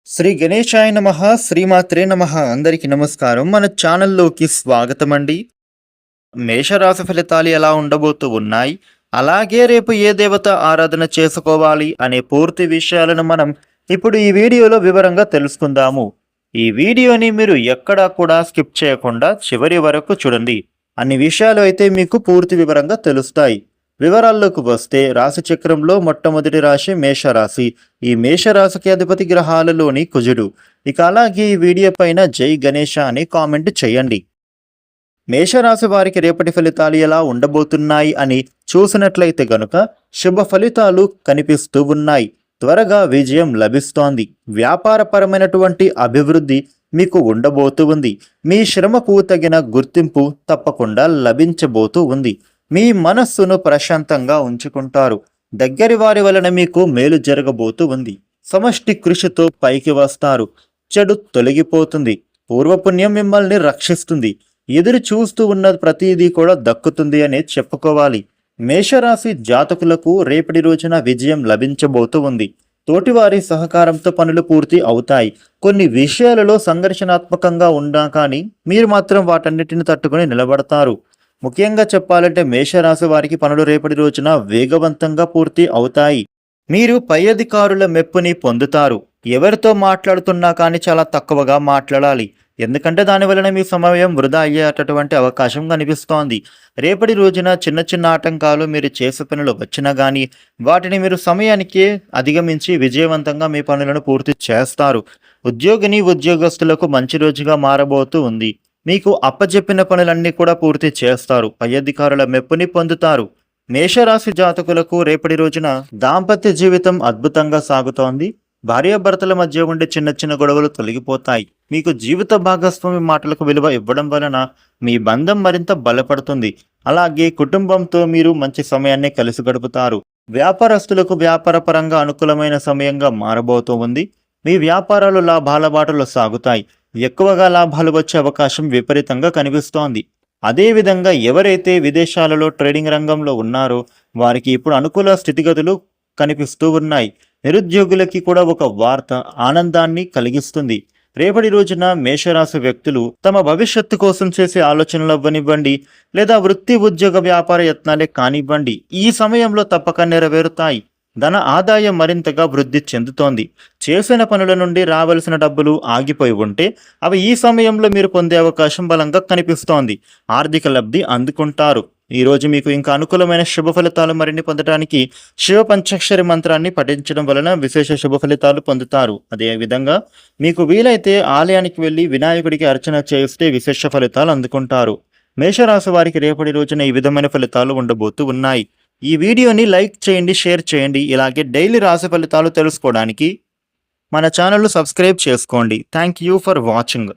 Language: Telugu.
శ్రీ గణేశాయ నమః శ్రీమాత్రే నమః అందరికీ నమస్కారం. మన ఛానల్లోకి స్వాగతం అండి. మేషరాశి ఫలితాలు ఎలా ఉండబోతూ ఉన్నాయి, అలాగే రేపు ఏ దేవత ఆరాధన చేసుకోవాలి అనే పూర్తి విషయాలను మనం ఇప్పుడు ఈ వీడియోలో వివరంగా తెలుసుకుందాము. ఈ వీడియోని మీరు ఎక్కడా కూడా స్కిప్ చేయకుండా చివరి వరకు చూడండి. అన్ని విషయాలు అయితే మీకు పూర్తి వివరంగా తెలుస్తాయి. వివరాల్లోకి వస్తే రాశి చక్రంలో మొట్టమొదటి రాశి మేషరాశి. ఈ మేషరాశికి అధిపతి గ్రహాలలోని కుజుడు. ఇక అలాగే ఈ వీడియో పైన జై గణేష అని కామెంట్ చేయండి. మేషరాశి వారికి రేపటి ఫలితాలు ఎలా ఉండబోతున్నాయి అని చూసినట్లయితే గనుక శుభ ఫలితాలు కనిపిస్తూ ఉన్నాయి. త్వరగా విజయం లభిస్తోంది. వ్యాపారపరమైనటువంటి అభివృద్ధి మీకు ఉండబోతూ ఉంది. మీ శ్రమకు తగిన గుర్తింపు తప్పకుండా లభించబోతూ ఉంది. మీ మనస్సును ప్రశాంతంగా ఉంచుకుంటారు. దగ్గరి వారి వలన మీకు మేలు జరగబోతూ ఉంది. సమష్టి కృషితో పైకి వస్తారు. చెడు తొలగిపోతుంది. పూర్వపుణ్యం మిమ్మల్ని రక్షిస్తుంది. ఎదురు చూస్తూ ఉన్న ప్రతిదీ కూడా దక్కుతుంది అని చెప్పుకోవాలి. మేషరాశి జాతకులకు రేపటి రోజున విజయం లభించబోతూ ఉంది. తోటివారి సహకారంతో పనులు పూర్తి అవుతాయి. కొన్ని విషయాలలో సంఘర్షణాత్మకంగా ఉన్నా కానీ మీరు మాత్రం వాటన్నిటిని తట్టుకుని నిలబడతారు. ముఖ్యంగా చెప్పాలంటే మేషరాశి వారికి పనులు రేపటి రోజున వేగవంతంగా పూర్తి అవుతాయి. మీరు పై అధికారుల మెప్పుని పొందుతారు. ఎవరితో మాట్లాడుతున్నా కానీ చాలా తక్కువగా మాట్లాడాలి. ఎందుకంటే దాని వలన మీ సమయం వృధా అయ్యేటటువంటి అవకాశం కనిపిస్తోంది. రేపటి రోజున చిన్న చిన్న ఆటంకాలు మీరు చేసే పనులు వచ్చినా కానీ వాటిని మీరు సమయానికి అధిగమించి విజయవంతంగా మీ పనులను పూర్తి చేస్తారు. ఉద్యోగస్తులకు మంచి రోజుగా మారబోతూ ఉంది. మీకు అప్పచెప్పిన పనులన్నీ కూడా పూర్తి చేస్తారు. పై అధికారుల మెప్పుని పొందుతారు. మేషరాశి జాతకులకు రేపటి రోజున దాంపత్య జీవితం అద్భుతంగా సాగుతోంది. భార్యాభర్తల మధ్య ఉండే చిన్న చిన్న గొడవలు తొలగిపోతాయి. మీకు జీవిత భాగస్వామి మాటలకు విలువ ఇవ్వడం వలన మీ బంధం మరింత బలపడుతుంది. అలాగే కుటుంబంతో మీరు మంచి సమయాన్ని కలిసి గడుపుతారు. వ్యాపారస్తులకు వ్యాపారపరంగా అనుకూలమైన సమయంగా మారబోతూ ఉంది. మీ వ్యాపారాలు లాభాల బాటలో సాగుతాయి. ఎక్కువగా లాభాలు వచ్చే అవకాశం విపరీతంగా కనిపిస్తోంది. అదేవిధంగా ఎవరైతే విదేశాలలో ట్రేడింగ్ రంగంలో ఉన్నారో వారికి ఇప్పుడు అనుకూల స్థితిగతులు కనిపిస్తూ ఉన్నాయి. నిరుద్యోగులకి కూడా ఒక వార్త ఆనందాన్ని కలిగిస్తుంది. రేపటి రోజున మేషరాశి వ్యక్తులు తమ భవిష్యత్తు కోసం చేసే ఆలోచనలు అవ్వనివ్వండి, లేదా వృత్తి ఉద్యోగ వ్యాపార యత్నాలే కానివ్వండి, ఈ సమయంలో తప్పక నెరవేరుతాయి. ధన ఆదాయం మరింతగా వృద్ధి చెందుతోంది. చేసిన పనుల నుండి రావలసిన డబ్బులు ఆగిపోయి ఉంటే అవి ఈ సమయంలో మీరు పొందే అవకాశం బలంగా కనిపిస్తోంది. ఆర్థిక లబ్ధి అందుకుంటారు. ఈరోజు మీకు ఇంకా అనుకూలమైన శుభ ఫలితాలు మరిన్ని పొందడానికి శివ పంచాక్షరి మంత్రాన్ని పఠించడం వలన విశేష శుభ ఫలితాలు పొందుతారు. అదేవిధంగా మీకు వీలైతే ఆలయానికి వెళ్ళి వినాయకుడికి అర్చన చేస్తే విశేష ఫలితాలు అందుకుంటారు. మేషరాశి వారికి రేపటి రోజున ఈ విధమైన ఫలితాలు ఉండబోతూ ఉన్నాయి. ఈ వీడియోని లైక్ చేయండి, షేర్ చేయండి. ఇలాగే డైలీ రాశి ఫలితాలు తెలుసుకోవడానికి మన ఛానల్ను సబ్స్క్రైబ్ చేసుకోండి. Thank you for watching.